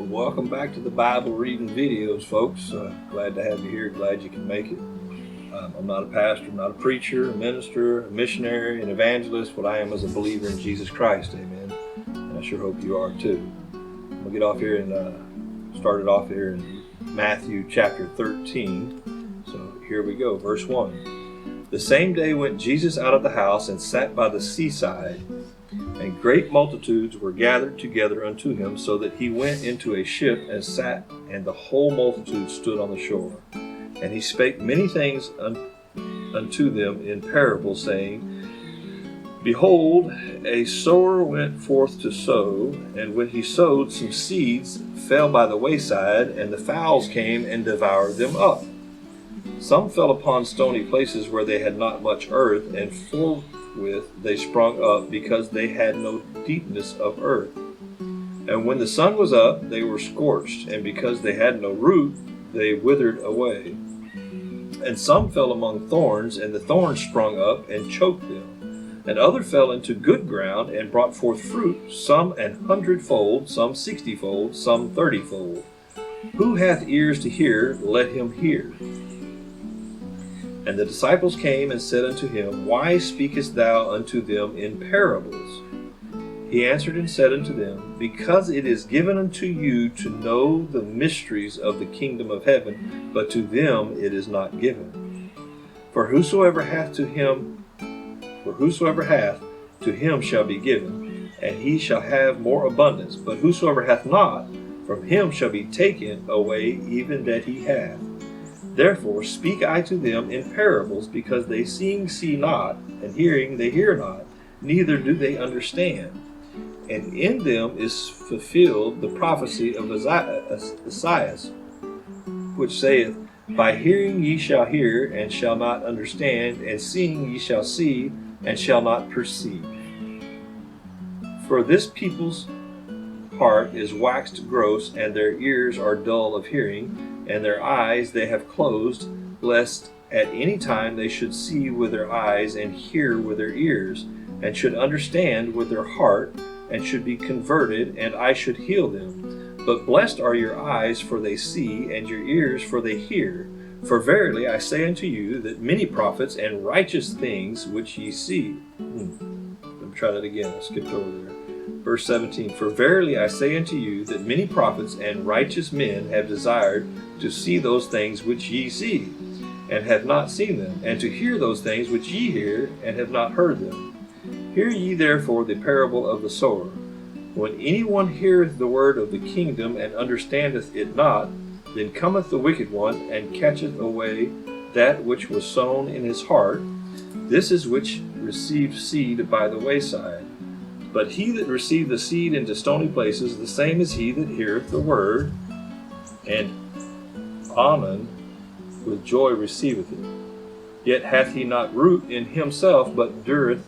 Welcome back to the Bible reading videos, folks. Glad to have you here. Glad you can make it. I'm not a pastor, I'm not a preacher, a minister, a missionary, an evangelist. What I am is a believer in Jesus Christ. Amen. And I sure hope you are too. We'll get off here and start it off here in Matthew chapter 13. So here we go, verse 1. The same day went Jesus out of the house and sat by the seaside. And great multitudes were gathered together unto him, so that he went into a ship and sat, and the whole multitude stood on the shore. And he spake many things unto them in parables, saying, Behold, a sower went forth to sow, and when he sowed, some seeds fell by the wayside, and the fowls came and devoured them up. Some fell upon stony places where they had not much earth, and forthwith they sprung up, because they had no deepness of earth. And when the sun was up, they were scorched, and because they had no root, they withered away. And some fell among thorns, and the thorns sprung up and choked them. And other fell into good ground, and brought forth fruit, some 100-fold, some 60-fold, some 30-fold. Who hath ears to hear, let him hear. And the disciples came and said unto him, Why speakest thou unto them in parables? He answered and said unto them, Because it is given unto you to know the mysteries of the kingdom of heaven, but to them it is not given. For whosoever hath, to him shall be given, and he shall have more abundance. But whosoever hath not, from him shall be taken away even that he hath. Therefore speak I to them in parables, because they seeing see not, and hearing they hear not, neither do they understand. And in them is fulfilled the prophecy of Isaiah, which saith, By hearing ye shall hear, and shall not understand, and seeing ye shall see, and shall not perceive. For this people's heart is waxed gross, and their ears are dull of hearing, and their eyes they have closed, lest at any time they should see with their eyes, and hear with their ears, and should understand with their heart, and should be converted, and I should heal them. But blessed are your eyes, for they see, and your ears, for they hear. For verily I say unto you, that many prophets and righteous things which ye see. Let me try that again, I skipped over there. Verse 17, For verily I say unto you, that many prophets and righteous men have desired to see those things which ye see, and have not seen them, and to hear those things which ye hear, and have not heard them. Hear ye therefore the parable of the sower. When anyone heareth the word of the kingdom, and understandeth it not, then cometh the wicked one, and catcheth away that which was sown in his heart. This is which received seed by the wayside. But he that received the seed into stony places, the same is he that heareth the word, and anon with joy receiveth it. Yet hath he not root in himself, but dureth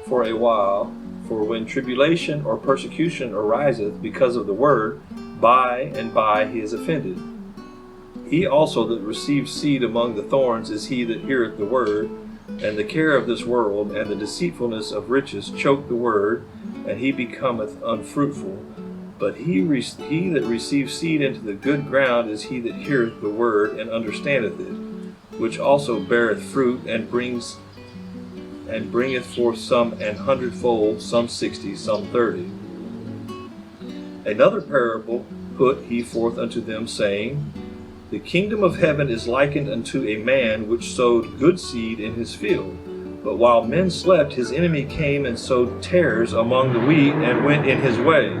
for a while. For when tribulation or persecution ariseth because of the word, by and by he is offended. He also that received seed among the thorns is he that heareth the word, and the care of this world and the deceitfulness of riches choke the word, and he becometh unfruitful. But he that receives seed into the good ground is he that heareth the word, and understandeth it, which also beareth fruit, and bringeth forth some 100-fold, some 60, some 30. Another parable put he forth unto them, saying, The kingdom of heaven is likened unto a man which sowed good seed in his field. But while men slept, his enemy came and sowed tares among the wheat, and went in his way.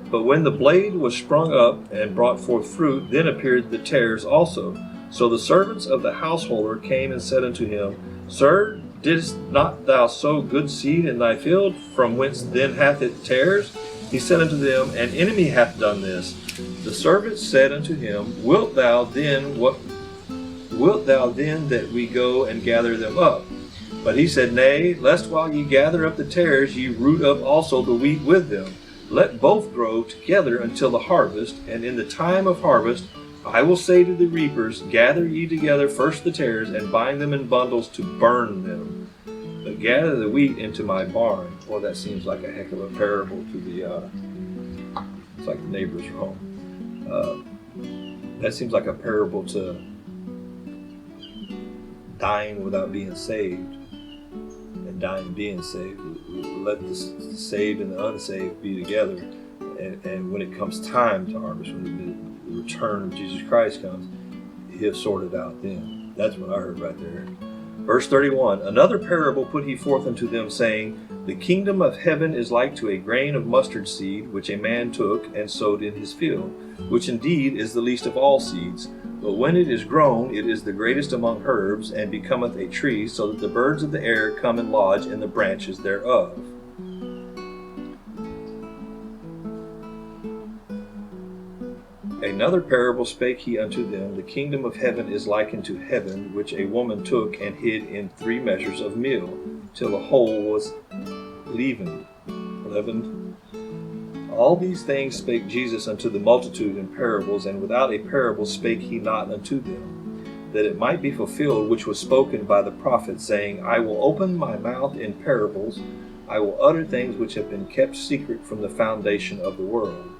But when the blade was sprung up and brought forth fruit, then appeared the tares also. So the servants of the householder came and said unto him, Sir, didst not thou sow good seed in thy field? From whence then hath it tares? He said unto them, An enemy hath done this. The servants said unto him, Wilt thou then that we go and gather them up? But he said, Nay, lest while ye gather up the tares, ye root up also the wheat with them. Let both grow together until the harvest, and in the time of harvest I will say to the reapers, Gather ye together first the tares, and bind them in bundles to burn them, but gather the wheat into my barn. Well, that seems like a heck of a parable to the neighbor's home. That seems like a parable to dying without being saved and dying being saved. Let the saved and the unsaved be together, and when it comes time to harvest, when the return of Jesus Christ comes, he'll sort it out then. That's what I heard right there. Verse 31, another parable put he forth unto them, saying, the kingdom of heaven is like to a grain of mustard seed, which a man took and sowed in his field, which indeed is the least of all seeds. But when it is grown, it is the greatest among herbs, and becometh a tree, so that the birds of the air come and lodge in the branches thereof. Another parable spake he unto them, the kingdom of heaven is like unto heaven, which a woman took and hid in 3 measures of meal, till the whole was leavened. All these things spake Jesus unto the multitude in parables, and without a parable spake he not unto them, that it might be fulfilled which was spoken by the prophet, saying, I will open my mouth in parables, I will utter things which have been kept secret from the foundation of the world.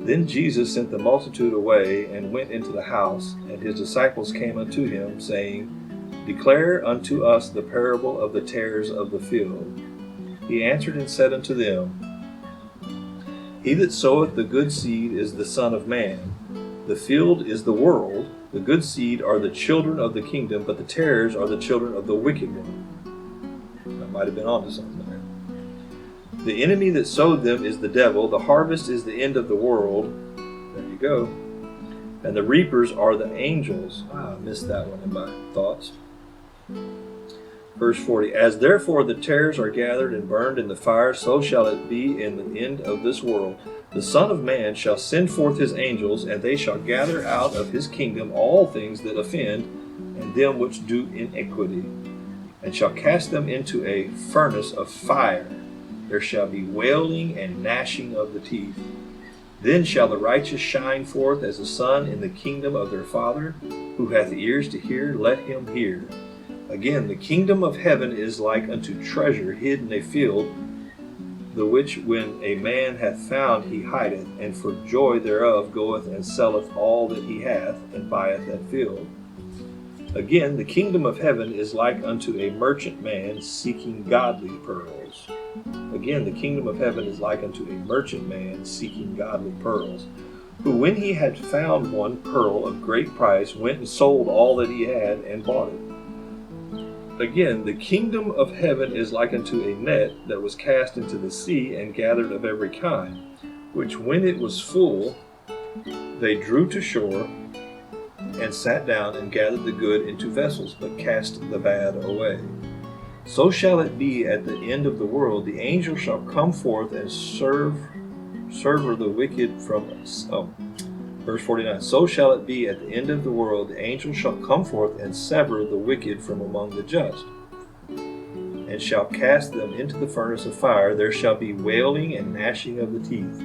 Then Jesus sent the multitude away, and went into the house, and his disciples came unto him, saying, declare unto us the parable of the tares of the field. He answered and said unto them, he that soweth the good seed is the Son of Man. The field is the world. The good seed are the children of the kingdom, but the tares are the children of the wicked one. I might have been onto something there. The enemy that sowed them is the devil. The harvest is the end of the world. There you go. And the reapers are the angels. I missed that one in my thoughts. Verse 40, as therefore the tares are gathered and burned in the fire, so shall it be in the end of this world. The Son of Man shall send forth his angels, and they shall gather out of his kingdom all things that offend, and them which do iniquity, and shall cast them into a furnace of fire. There shall be wailing and gnashing of the teeth. Then shall the righteous shine forth as the sun in the kingdom of their Father. Who hath ears to hear, let him hear. Again, the kingdom of heaven is like unto treasure hid in a field, the which when a man hath found he hideth, and for joy thereof goeth and selleth all that he hath, and buyeth that field. Again, the kingdom of heaven is like unto a merchant man seeking godly pearls. Again, the kingdom of heaven is like unto a merchant man seeking godly pearls, who when he had found one pearl of great price, went and sold all that he had, and bought it. Again, the kingdom of heaven is like unto a net that was cast into the sea, and gathered of every kind, which when it was full, they drew to shore, and sat down, and gathered the good into vessels, but cast the bad away. So shall it be at the end of the world. The angel shall come forth and sever the wicked from us. Verse 49, so shall it be at the end of the world, the angel shall come forth and sever the wicked from among the just, and shall cast them into the furnace of fire. There shall be wailing and gnashing of the teeth.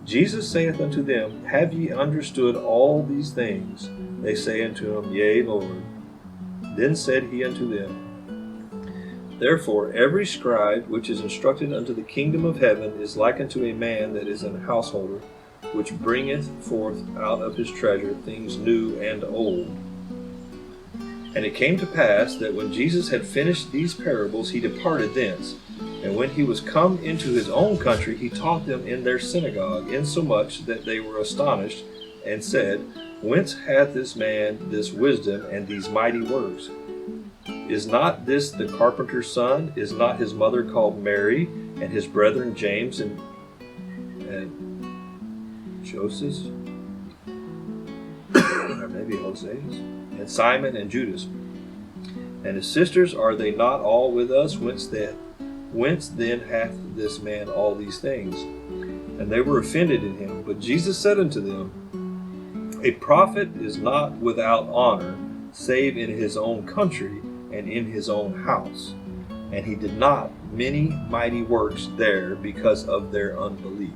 Jesus saith unto them, have ye understood all these things? They say unto him, yea, Lord. Then said he unto them, therefore every scribe which is instructed unto the kingdom of heaven is like unto a man that is an householder, which bringeth forth out of his treasure things new and old. And it came to pass that when Jesus had finished these parables, he departed thence. And when he was come into his own country, he taught them in their synagogue, insomuch that they were astonished, and said, whence hath this man this wisdom and these mighty works? Is not this the carpenter's son? Is not his mother called Mary, and his brethren James and Joseph, or maybe Hoseas, and Simon and Judas, and his sisters, are they not all with us? Whence then hath this man all these things? And they were offended in him. But Jesus said unto them, a prophet is not without honor, save in his own country and in his own house. And he did not many mighty works there because of their unbelief.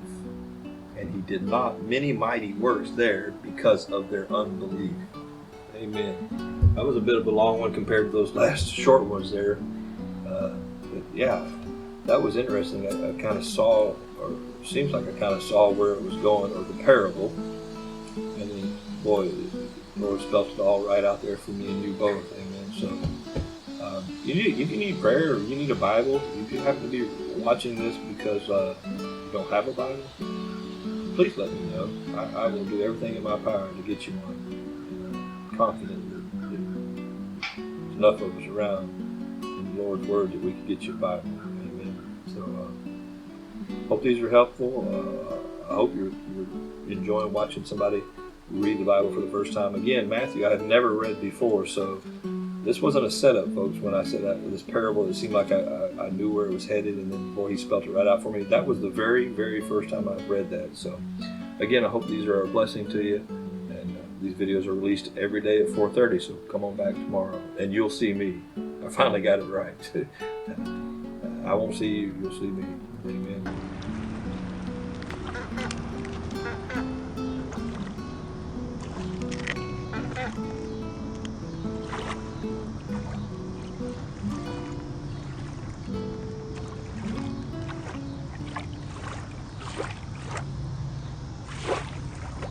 And he did not many mighty works there because of their unbelief. Amen. That was a bit of a long one compared to those last short ones there. But yeah, that was interesting. I kind of saw or seems like I kind of saw where it was going, or the parable. And then, boy, the Lord spelled it all right out there for me and you both. Amen. So, if you need prayer or you need a Bible, if you happen to be watching this because you don't have a Bible, please let me know. I will do everything in my power to get you one. I'm confident that there's enough of us around in the Lord's Word that we can get you a Bible. Amen. So, hope these are helpful. I hope you're enjoying watching somebody read the Bible for the first time. Again, Matthew I had never read before, so this wasn't a setup, folks. When I said this parable, it seemed like I knew where it was headed, and then, boy, he spelled it right out for me. That was the very, very first time I've read that. So, again, I hope these are a blessing to you. And these videos are released every day at 4:30, so come on back tomorrow, and you'll see me. I finally got it right. I won't see you, you'll see me. Amen.